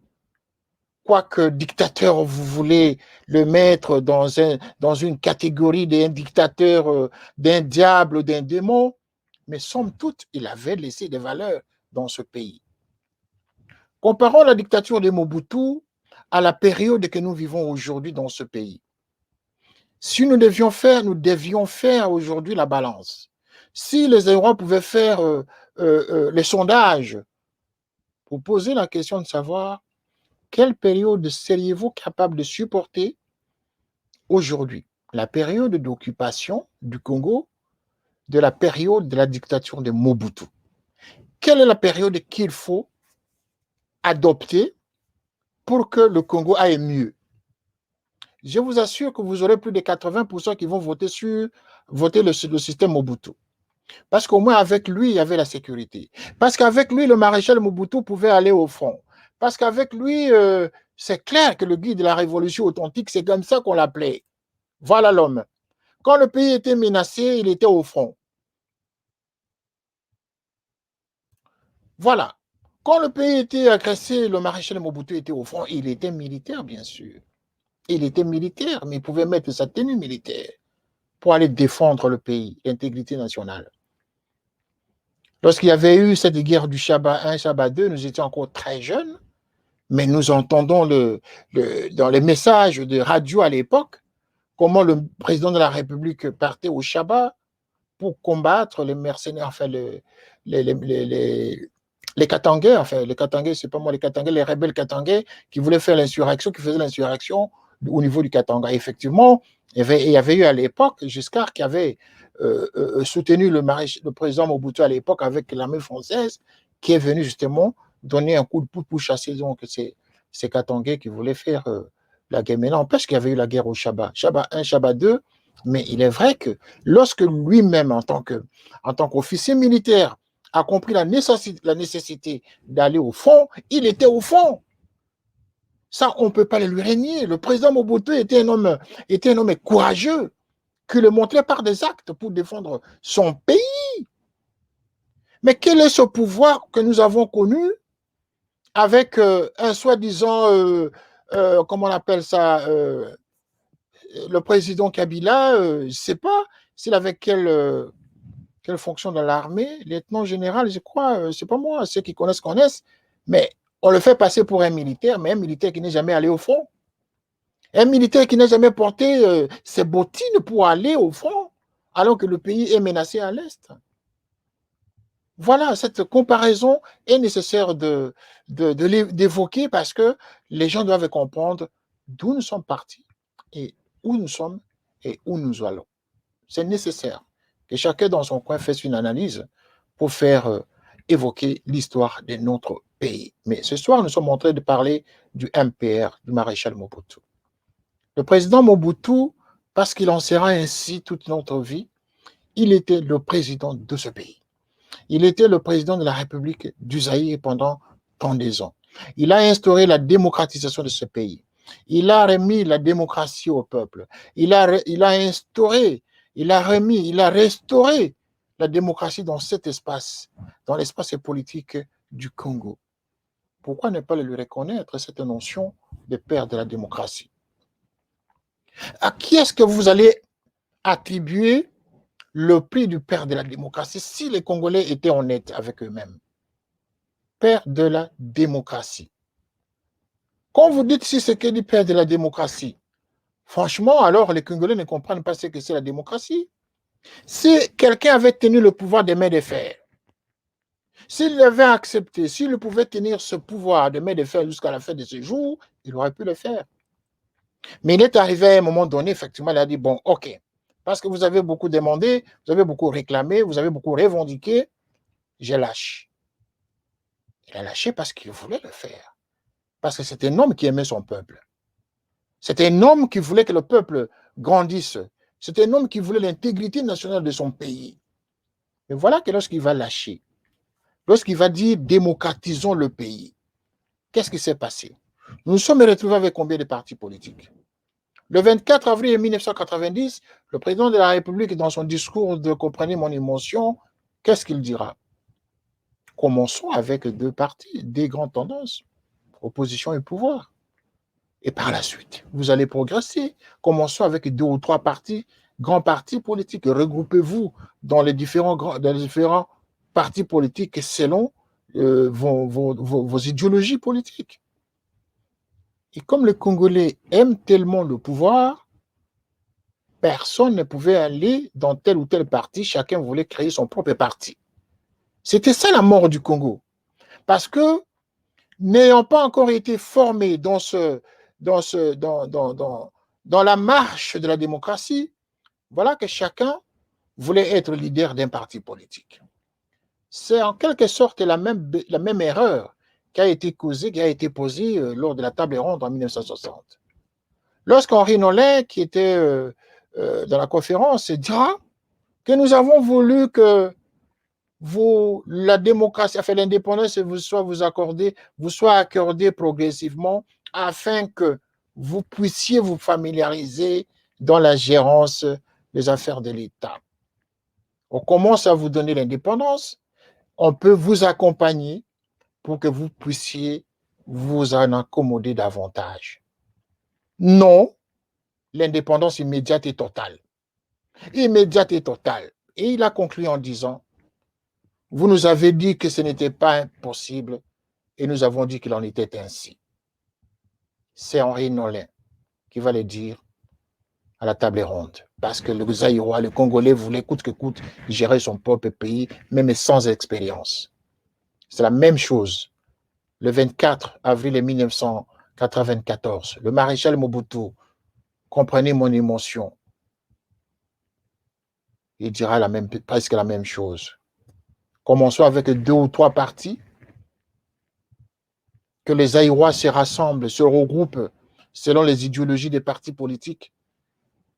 Quoique dictateur, vous voulez le mettre dans une catégorie d'un dictateur, d'un diable, d'un démon, mais somme toute, il avait laissé des valeurs dans ce pays. Comparons la dictature de Mobutu à la période que nous vivons aujourd'hui dans ce pays. Si nous devions faire aujourd'hui la balance. Si les Eurois pouvaient faire les sondages pour poser la question de savoir quelle période seriez-vous capable de supporter aujourd'hui? La période d'occupation du Congo, de la période de la dictature de Mobutu. Quelle est la période qu'il faut adopter pour que le Congo aille mieux? Je vous assure que vous aurez plus de 80% qui vont voter le système Mobutu. Parce qu'au moins avec lui, il y avait la sécurité. Parce qu'avec lui, le maréchal Mobutu pouvait aller au front. Parce qu'avec lui, c'est clair que le guide de la révolution authentique, c'est comme ça qu'on l'appelait. Voilà l'homme. Quand le pays était menacé, il était au front. Voilà. Quand le pays était agressé, le maréchal Mobutu était au front. Il était militaire, bien sûr. Il était militaire, mais il pouvait mettre sa tenue militaire pour aller défendre le pays, l'intégrité nationale. Lorsqu'il y avait eu cette guerre du Chabat 1, Chabat 2, nous étions encore très jeunes, mais nous entendons dans les messages de radio à l'époque, comment le président de la République partait au Chabat pour combattre les mercenaires, enfin les Katangais, enfin les Katangais, c'est pas moi les Katangais, les rebelles Katangais qui voulaient faire l'insurrection, qui faisaient l'insurrection au niveau du Katanga. Effectivement, il y avait eu à l'époque Giscard qui avait soutenu le président Mobutu à l'époque avec l'armée française qui est venu justement donner un coup de pouce pour chasser donc ces Katangais qui voulaient faire la guerre. Mais non, parce qu'il y avait eu la guerre au Chabat. Chabat 1, Chabat 2, mais il est vrai que lorsque lui-même, en tant qu'officier militaire, a compris la nécessité d'aller au fond, il était au fond. Ça, on ne peut pas le lui régner. Le président Mobutu était un homme courageux, qui le montrait par des actes pour défendre son pays. Mais quel est ce pouvoir que nous avons connu avec un soi-disant, comment on appelle ça, le président Kabila, je ne sais pas s'il avait quelle fonction dans l'armée, lieutenant général, je crois, c'est pas moi, ceux qui connaissent, mais on le fait passer pour un militaire, mais un militaire qui n'est jamais allé au front. Un militaire qui n'a jamais porté ses bottines pour aller au front. alors que le pays est menacé à l'Est. Voilà, cette comparaison est nécessaire d'évoquer parce que les gens doivent comprendre d'où nous sommes partis et où nous sommes et où nous allons. C'est nécessaire que chacun dans son coin fasse une analyse pour faire évoquer l'histoire de notre pays. Mais ce soir, nous sommes en train de parler du MPR, du maréchal Mobutu. Le président Mobutu, parce qu'il en sera ainsi toute notre vie, il était le président de ce pays. Il était le président de la République du Zaïre pendant 32 ans. Il a instauré la démocratisation de ce pays. Il a remis la démocratie au peuple. Il a instauré, il a remis, il a restauré la démocratie dans cet espace, dans l'espace politique du Congo. Pourquoi ne pas lui reconnaître cette notion de père de la démocratie? À qui est-ce que vous allez attribuer le prix du père de la démocratie si les Congolais étaient honnêtes avec eux-mêmes? Père de la démocratie. Quand vous dites si c'est que du père de la démocratie, franchement, alors les Congolais ne comprennent pas ce que c'est la démocratie. Si quelqu'un avait tenu le pouvoir des mains de fer, s'il l'avait accepté, s'il pouvait tenir ce pouvoir de main de fer jusqu'à la fin de ses jours, il aurait pu le faire. Mais il est arrivé à un moment donné, effectivement, il a dit, bon, ok, parce que vous avez beaucoup demandé, vous avez beaucoup réclamé, vous avez beaucoup revendiqué, je lâche. Il a lâché parce qu'il voulait le faire. Parce que c'est un homme qui aimait son peuple. C'est un homme qui voulait que le peuple grandisse. C'est un homme qui voulait l'intégrité nationale de son pays. Et voilà que lorsqu'il va lâcher, lorsqu'il va dire démocratisons le pays, qu'est-ce qui s'est passé? Nous nous sommes retrouvés avec combien de partis politiques? Le 24 avril 1990, le président de la République, dans son discours de Comprenez mon émotion, qu'est-ce qu'il dira? Commençons avec 2 partis, des grandes tendances, opposition et pouvoir. Et par la suite, vous allez progresser. Commençons avec 2 ou 3 partis, grands partis politiques. Regroupez-vous dans les différents partis politiques selon vos idéologies politiques. Et comme les Congolais aiment tellement le pouvoir, personne ne pouvait aller dans tel ou tel parti. Chacun voulait créer son propre parti. C'était ça la mort du Congo. Parce que n'ayant pas encore été formés dans la marche de la démocratie, voilà que chacun voulait être leader d'un parti politique. C'est en quelque sorte la même erreur qui a été causée, qui a été posée lors de la table ronde en 1960. Lorsqu'Henri Nolin, qui était dans la conférence, dira que nous avons voulu que la démocratie, enfin l'indépendance vous soit accordée progressivement afin que vous puissiez vous familiariser dans la gérance des affaires de l'État. On commence à vous donner l'indépendance, on peut vous accompagner pour que vous puissiez vous en accommoder davantage. Non, l'indépendance immédiate et totale. Immédiate et totale. Et il a conclu en disant, vous nous avez dit que ce n'était pas possible et nous avons dit qu'il en était ainsi. C'est Henri Nolin qui va le dire à la table ronde. Parce que le Zaïrois, le Congolais voulait coûte que coûte gérer son propre pays, même sans expérience. C'est la même chose. Le 24 avril 1994, le maréchal Mobutu, comprenez mon émotion, il dira presque la même chose. Commençons avec 2 ou 3 partis, que les Zaïrois se rassemblent, se regroupent selon les idéologies des partis politiques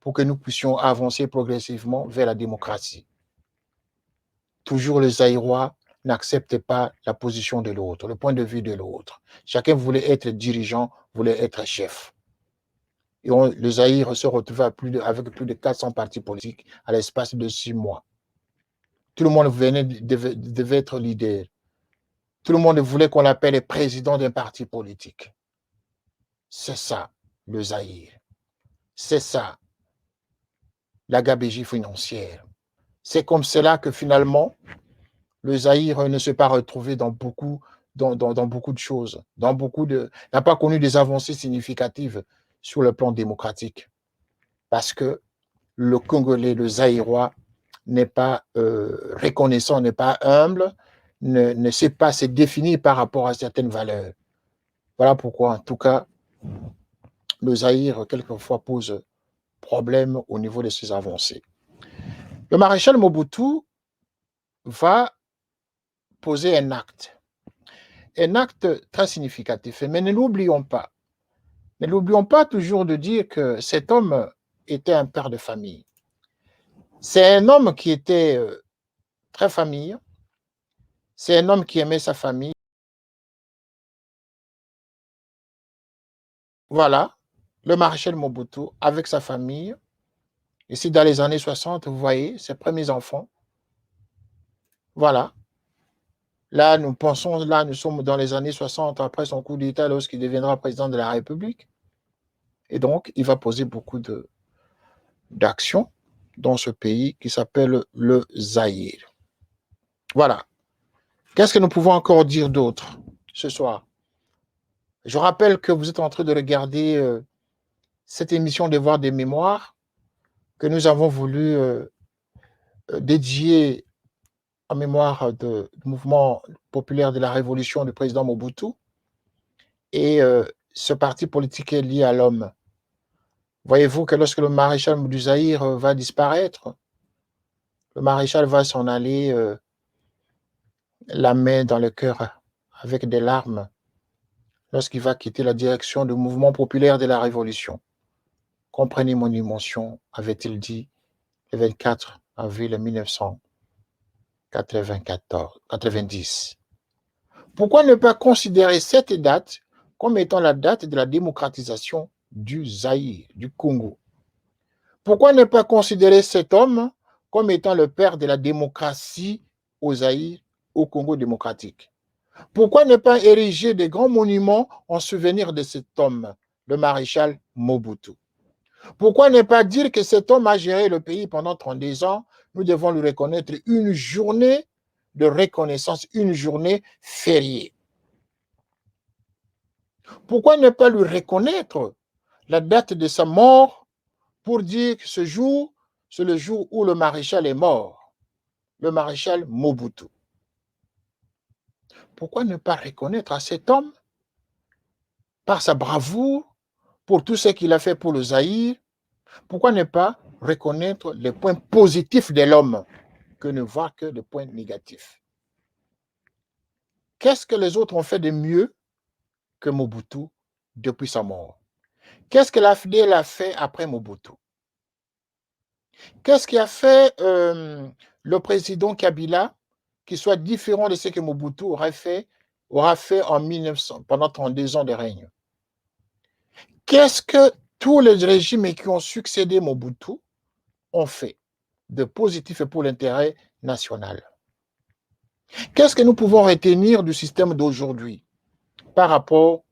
pour que nous puissions avancer progressivement vers la démocratie. Toujours les Zaïrois n'acceptent pas la position de l'autre, le point de vue de l'autre. Chacun voulait être dirigeant, voulait être chef. Et le Zaïre se retrouvait avec plus de 400 partis politiques à l'espace de 6 mois. Tout le monde devait être leader. Tout le monde voulait qu'on l'appelle président d'un parti politique. C'est ça, le Zaïre. C'est ça, la gabegie financière. C'est comme cela que finalement, le Zaïre ne s'est pas retrouvé dans beaucoup de choses, n'a pas connu des avancées significatives sur le plan démocratique. Parce que le Congolais, le Zaïrois, n'est pas reconnaissant, n'est pas humble, ne sait pas se définir par rapport à certaines valeurs. Voilà pourquoi, en tout cas, le Zaïre, quelquefois, pose problème au niveau de ses avancées. Le maréchal Mobutu va poser un acte très significatif. Mais ne l'oublions pas toujours de dire que cet homme était un père de famille. C'est un homme qui était très famille, c'est un homme qui aimait sa famille. Voilà, le maréchal Mobutu avec sa famille. Ici, dans les années 60, vous voyez, ses premiers enfants. Voilà. Là, nous sommes dans les années 60, après son coup d'État, lorsqu'il deviendra président de la République. Et donc, il va poser beaucoup d'actions dans ce pays qui s'appelle le Zaïre. Voilà. Qu'est-ce que nous pouvons encore dire d'autre ce soir? Je rappelle que vous êtes en train de regarder cette émission Devoir des mémoires que nous avons voulu dédier en mémoire du mouvement populaire de la révolution du président Mobutu. Et ce parti politique est lié à l'homme. Voyez-vous que lorsque le maréchal du Zaïre va disparaître, le maréchal va s'en aller la main dans le cœur avec des larmes lorsqu'il va quitter la direction du mouvement populaire de la révolution. Comprenez mon émotion, avait-il dit le 24 avril 1990. Pourquoi ne pas considérer cette date comme étant la date de la démocratisation du Zaïre, du Congo? Pourquoi ne pas considérer cet homme comme étant le père de la démocratie au Zaïre, au Congo démocratique? Pourquoi ne pas ériger des grands monuments en souvenir de cet homme, le maréchal Mobutu? Pourquoi ne pas dire que cet homme a géré le pays pendant 32 ans? Nous devons lui reconnaître une journée de reconnaissance, une journée fériée. Pourquoi ne pas lui reconnaître la date de sa mort pour dire que ce jour, c'est le jour où le maréchal est mort, le maréchal Mobutu? Pourquoi ne pas reconnaître à cet homme, par sa bravoure, pour tout ce qu'il a fait pour le Zaïre, pourquoi ne pas reconnaître les points positifs de l'homme que ne voir que les points négatifs? Qu'est-ce que les autres ont fait de mieux que Mobutu depuis sa mort? Qu'est-ce que l'AFDL a fait après Mobutu? Qu'est-ce qui a fait le président Kabila qui soit différent de ce que Mobutu aura fait en 1900, pendant 32 ans de règne? Qu'est-ce que tous les régimes qui ont succédé Mobutu ont fait de positif pour l'intérêt national? Qu'est-ce que nous pouvons retenir du système d'aujourd'hui par rapport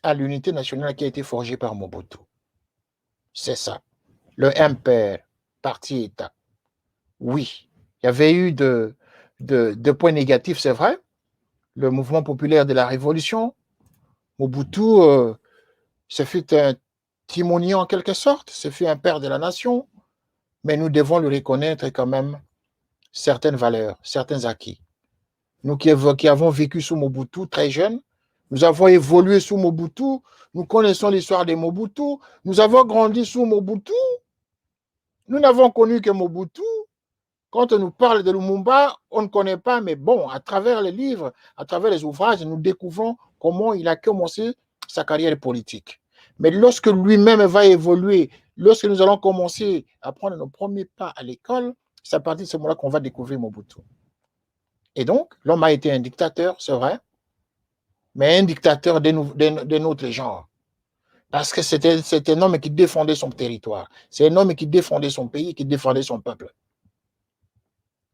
à l'unité nationale qui a été forgée par Mobutu? C'est ça, le MPR, parti-État. Oui, il y avait eu de points négatifs, c'est vrai. Le mouvement populaire de la révolution, Mobutu, ce fut un timonier en quelque sorte, ce fut un père de la nation, mais nous devons lui reconnaître quand même certaines valeurs, certains acquis. Nous qui avons vécu sous Mobutu très jeunes, nous avons évolué sous Mobutu, nous connaissons l'histoire de Mobutu, nous avons grandi sous Mobutu, nous n'avons connu que Mobutu. Quand on nous parle de Lumumba, on ne connaît pas, mais bon, à travers les livres, à travers les ouvrages, nous découvrons comment il a commencé sa carrière politique. Mais lorsque lui-même va évoluer, lorsque nous allons commencer à prendre nos premiers pas à l'école, c'est à partir de ce moment-là qu'on va découvrir Mobutu. Et donc, l'homme a été un dictateur, c'est vrai, mais un dictateur d'un autre genre. Parce que c'était un homme qui défendait son territoire. C'est un homme qui défendait son pays, qui défendait son peuple.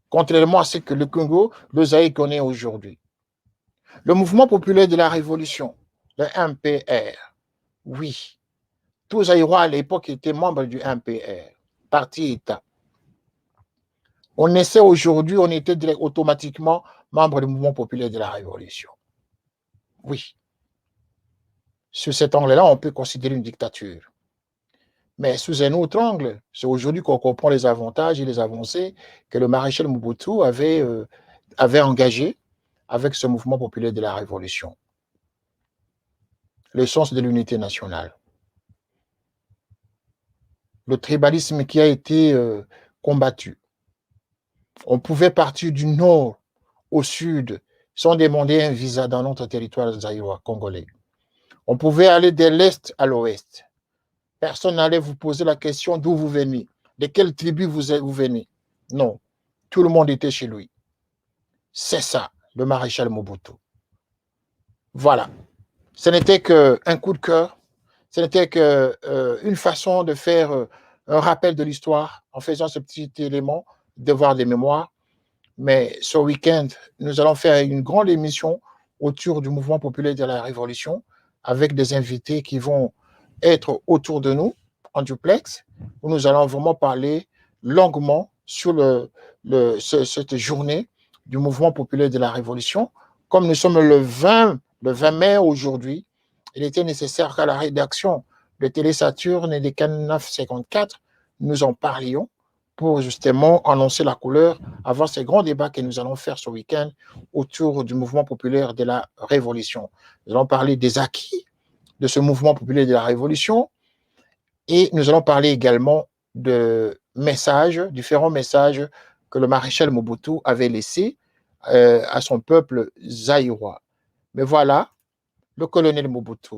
Contrairement à ce que le Congo, le Zaïre connaît aujourd'hui. Le mouvement populaire de la révolution, le MPR, oui, tous Zaïrois à l'époque étaient membres du MPR, parti-État. On essaie aujourd'hui, on était automatiquement membre du mouvement populaire de la révolution. Oui. Sur cet angle-là, on peut considérer une dictature. Mais sous un autre angle, c'est aujourd'hui qu'on comprend les avantages et les avancées que le maréchal Mobutu avait engagé avec ce mouvement populaire de la Révolution. Le sens de l'unité nationale. Le tribalisme qui a été combattu. On pouvait partir du nord au sud sans demander un visa dans notre territoire zaïrois, congolais. On pouvait aller de l'est à l'ouest. Personne n'allait vous poser la question d'où vous venez, de quelle tribu vous venez. Non, tout le monde était chez lui. C'est ça, le maréchal Mobutu. Voilà. Ce n'était qu'un coup de cœur, ce n'était qu'une façon de faire un rappel de l'histoire en faisant ce petit élément, devoir des mémoires. Mais ce week-end, nous allons faire une grande émission autour du mouvement populaire de la Révolution avec des invités qui vont être autour de nous en duplex, où nous allons vraiment parler longuement sur cette journée du mouvement populaire de la Révolution. Comme nous sommes le 20 mai aujourd'hui, il était nécessaire qu'à la rédaction de Télé Saturne et des Canal 54, nous en parlions pour justement annoncer la couleur avant ces grands débats que nous allons faire ce week-end autour du mouvement populaire de la Révolution. Nous allons parler des acquis de ce mouvement populaire de la Révolution et nous allons parler également de messages, différents messages que le maréchal Mobutu avait laissés à son peuple zaïrois. Mais voilà, le colonel Mobutu.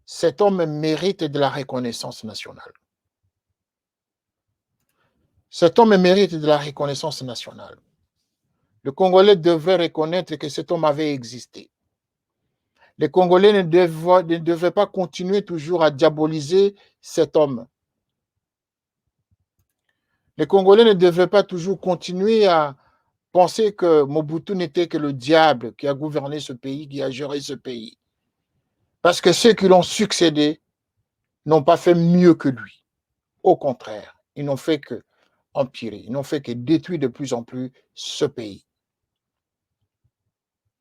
Cet homme mérite de la reconnaissance nationale. Cet homme mérite de la reconnaissance nationale. Le Congolais devrait reconnaître que cet homme avait existé. Les Congolais ne devaient pas continuer toujours à diaboliser cet homme. Les Congolais ne devaient pas toujours continuer à penser que Mobutu n'était que le diable qui a gouverné ce pays, qui a géré ce pays. Parce que ceux qui l'ont succédé n'ont pas fait mieux que lui. Au contraire, ils n'ont fait que empirer, ils n'ont fait que détruire de plus en plus ce pays.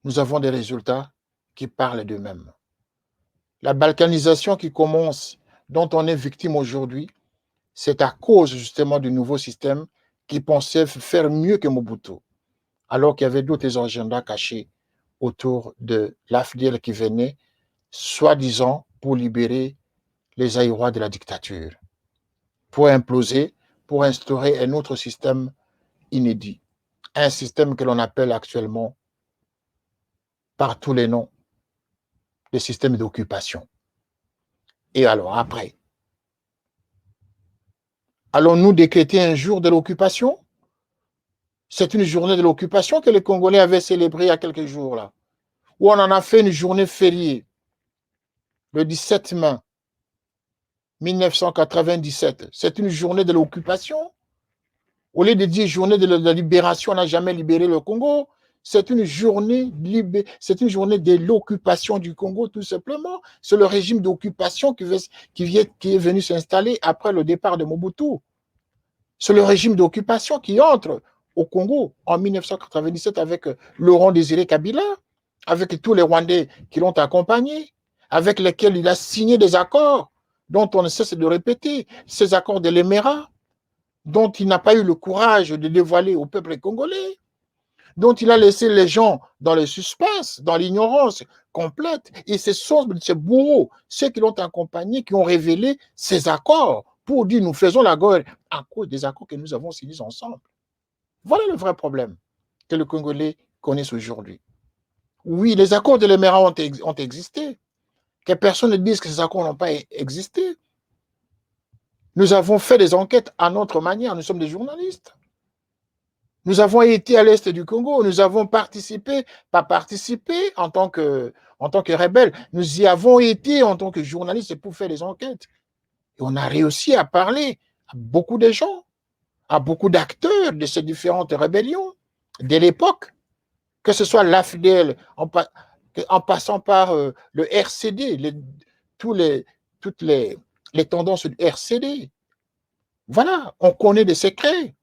Nous avons des résultats qui parlent d'eux-mêmes. La balkanisation qui commence, dont on est victime aujourd'hui, c'est à cause justement du nouveau système qui pensait faire mieux que Mobutu, alors qu'il y avait d'autres agendas cachés autour de l'AFDL qui venait, soi-disant, pour libérer les Zaïrois de la dictature, pour imploser, pour instaurer un autre système inédit, un système que l'on appelle actuellement par tous les noms, le système d'occupation. Et alors après, allons-nous décréter un jour de l'occupation? C'est une journée de l'occupation que les Congolais avaient célébrée il y a quelques jours, là, où on en a fait une journée fériée, le 17 mai 1997. C'est une journée de l'occupation. Au lieu de dire journée de la libération, on n'a jamais libéré le Congo. C'est une journée de l'occupation du Congo, tout simplement. C'est le régime d'occupation qui est venu s'installer après le départ de Mobutu. C'est le régime d'occupation qui entre au Congo en 1997 avec Laurent Désiré Kabila, avec tous les Rwandais qui l'ont accompagné, avec lesquels il a signé des accords dont on ne cesse de répéter, ces accords de l'Émirat, dont il n'a pas eu le courage de dévoiler au peuple congolais, dont il a laissé les gens dans le suspense, dans l'ignorance complète. Et ce sont ces bourreaux, ceux qui l'ont accompagné, qui ont révélé ces accords pour dire nous faisons la guerre à cause des accords que nous avons signés ensemble. Voilà le vrai problème que le Congolais connaissent aujourd'hui. Oui, les accords de l'Émirat ont existé. Que personne ne dise que ces accords n'ont pas existé. Nous avons fait des enquêtes à notre manière, nous sommes des journalistes. Nous avons été à l'est du Congo, nous avons participé, pas participé en tant que rebelles, nous y avons été en tant que journalistes pour faire des enquêtes. Et on a réussi à parler à beaucoup de gens, à beaucoup d'acteurs de ces différentes rébellions de l'époque, que ce soit l'AFDL, en passant par le RCD, toutes les tendances du RCD. Voilà, on connaît des secrets.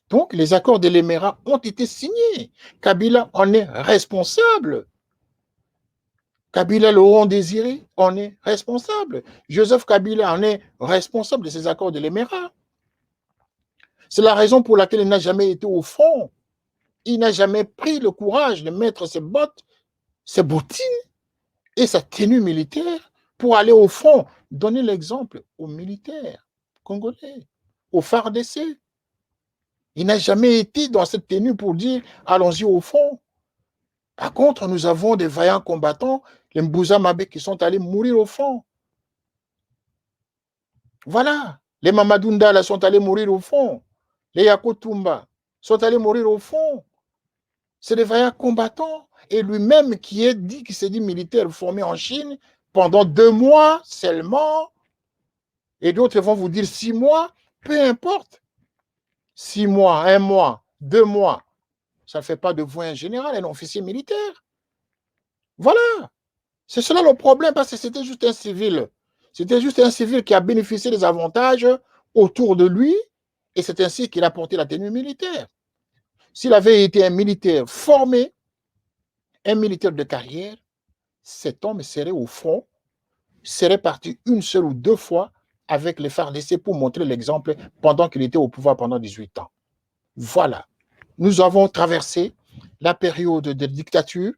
Donc, les accords de l'Émirat ont été signés. Kabila en est responsable. Kabila l'auront désiré, on est responsable. Joseph Kabila en est responsable de ces accords de l'Émirat. C'est la raison pour laquelle il n'a jamais été au front. Il n'a jamais pris le courage de mettre ses bottes, ses bottines et sa tenue militaire pour aller au front, donner l'exemple aux militaires congolais, aux FARDC. Il n'a jamais été dans cette tenue pour dire allons-y au front. Par contre, nous avons des vaillants combattants, les Mbouza Mabé, qui sont allés mourir au front. Voilà. Les Mamadou Ndala sont allés mourir au front. Les Yakotumba sont allés mourir au front. C'est des vaillants combattants. Et lui-même qui s'est dit militaire formé en Chine pendant 2 mois seulement. Et d'autres vont vous dire 6 mois, peu importe. 6 mois, 1 mois, 2 mois. Ça ne fait pas de vous un général, un officier militaire. Voilà. C'est cela le problème, parce que c'était juste un civil. C'était juste un civil qui a bénéficié des avantages autour de lui, et c'est ainsi qu'il a porté la tenue militaire. S'il avait été un militaire formé, un militaire de carrière, cet homme serait au front, serait parti 1 seule ou 2 fois avec les FARDC pour montrer l'exemple pendant qu'il était au pouvoir pendant 18 ans. Voilà. Nous avons traversé la période de dictature,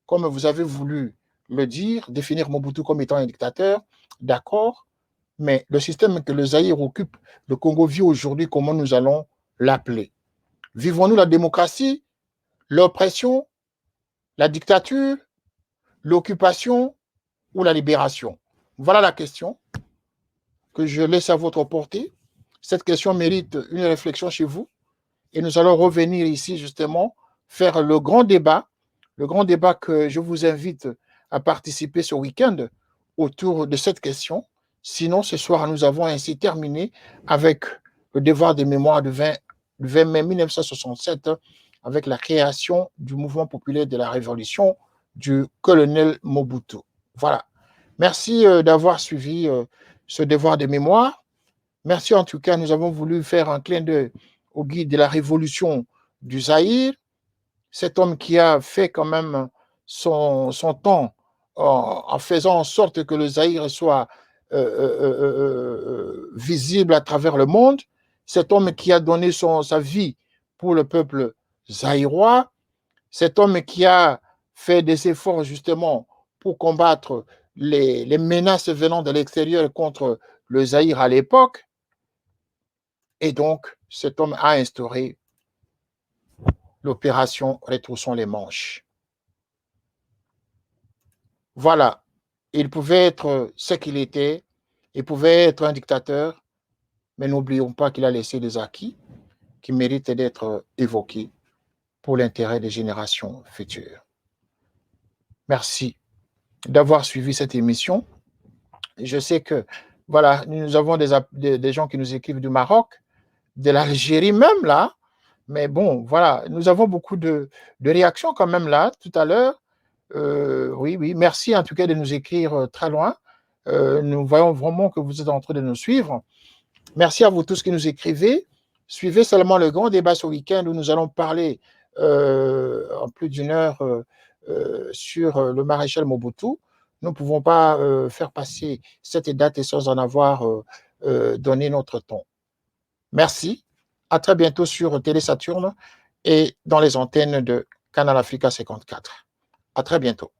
comme vous avez voulu le dire, définir Mobutu comme étant un dictateur, d'accord, mais le système que le Zaïre occupe, le Congo vit aujourd'hui, comment nous allons l'appeler? Vivons-nous la démocratie, l'oppression, la dictature, l'occupation ou la libération? Voilà la question que je laisse à votre portée. Cette question mérite une réflexion chez vous et nous allons revenir ici justement faire le grand débat que je vous invite à participer ce week-end autour de cette question. Sinon, ce soir, nous avons ainsi terminé avec le devoir de mémoire du 20 mai 1967 avec la création du mouvement populaire de la révolution du colonel Mobutu. Voilà. Merci d'avoir suivi ce devoir de mémoire. Merci en tout cas, nous avons voulu faire un clin d'œil au guide de la révolution du Zaïre, cet homme qui a fait quand même son temps en faisant en sorte que le Zaïre soit visible à travers le monde, cet homme qui a donné sa vie pour le peuple zaïrois, cet homme qui a fait des efforts justement pour combattre les menaces venant de l'extérieur contre le Zaïre à l'époque. Et donc, cet homme a instauré l'opération Retroussons les manches. Voilà, il pouvait être ce qu'il était, il pouvait être un dictateur, mais n'oublions pas qu'il a laissé des acquis qui méritent d'être évoqués pour l'intérêt des générations futures. Merci d'avoir suivi cette émission. Je sais que, voilà, nous avons des gens qui nous écrivent du Maroc, de l'Algérie même là, mais bon, voilà, nous avons beaucoup de réactions quand même là, tout à l'heure. Oui, merci en tout cas de nous écrire très loin. Nous voyons vraiment que vous êtes en train de nous suivre. Merci à vous tous qui nous écrivez. Suivez seulement le grand débat ce week-end où nous allons parler en plus d'1 heure sur le maréchal Mobutu. Nous ne pouvons pas faire passer cette date sans en avoir donné notre ton. Merci. À très bientôt sur Télé Saturne et dans les antennes de Canal Africa 54. À très bientôt.